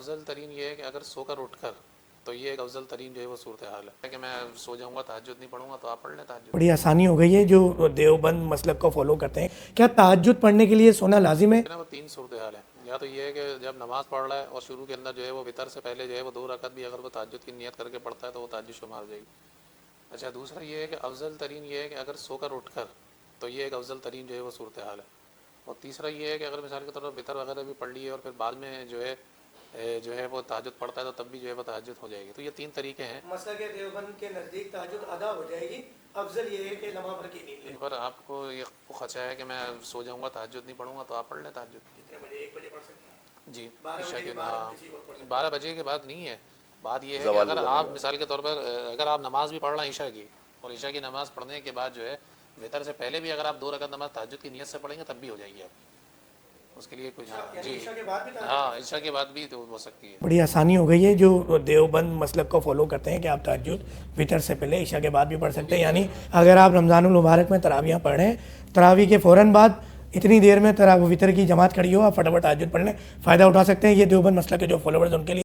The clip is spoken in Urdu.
افضل ترین یہ ہے کہ اگر سو کر اٹھ کر تو یہ ایک افضل ترین جو ہے وہ صورتحال ہے کہ میں سو جاؤں گا تہجد نہیں پڑھوں گا تو آپ پڑھ لیں تہجد. بڑی آسانی ہو گئی ہے جو دیوبند مسلک کو فالو کرتے ہیں. کیا تہجد پڑھنے کے لیے سونا لازم ہے؟ وہ تین صورتحال ہیں. یا تو یہ ہے کہ جب نماز پڑھ رہا ہے اور شروع کے اندر جو ہے وہ وطر سے پہلے جو ہے وہ 2 رکعت بھی اگر وہ تہجد کی نیت کر کے پڑھتا ہے تو وہ تہجد شمار ہو جائے گی. اچھا دوسرا یہ ہے کہ افضل ترین یہ ہے کہ اگر سو کر اٹھ کر تو یہ ایک افضل ترین جو ہے وہ صورتحال ہے. اور تیسرا یہ ہے کہ اگر مثال کے طور پر وطر وغیرہ بھی پڑھ لی ہے اور پھر بعد میں جو ہے وہ تہجد پڑھتا ہے تو تب بھی جو ہے وہ تہجد ہو جائے گی. تو یہ 3 طریقے ہیں. مسلک دیوبند کے نزدیک تہجد ادا ہو جائے گی، افضل یہ ہے کہ لمحہ بھر کی نیند لیں. پر آپ کو یہ خدشہ ہے کہ میں سو جاؤں گا تہجد نہیں پڑھوں گا تو آپ پڑھ لیں تہجد. کتنے بجے؟ 1 بجے پڑھ سکتے ہیں جی. 12 بجے کے بعد نہیں ہے. بات یہ ہے کہ اگر آپ مثال کے طور پر اگر آپ نماز بھی پڑھ رہے ہیں عشاء کی اور عشاء کی نماز پڑھنے کے بعد جو ہے وطر سے پہلے بھی اگر آپ 2 رکعت نماز تہجد کی نیت سے پڑھیں گے تب بھی ہو جائے گی آپ. اس کے لیے کچھ جی ہاں عشاء کے بعد بھی تو ہو سکتی ہے. بڑی آسانی ہو گئی ہے جو دیوبند مسلک کو فالو کرتے ہیں کہ آپ تہجد وطر سے پہلے عشاء کے بعد بھی پڑھ سکتے ہیں. یعنی اگر آپ رمضان المبارک میں تراویح پڑھ رہے ہیں، تراویح کے فوراً بعد اتنی دیر میں وطر کی جماعت کھڑی ہو، آپ فٹافٹ تہجد پڑھ لیں، فائدہ اٹھا سکتے ہیں. یہ دیوبند مسلک کے جو فالوورز ان کے لیے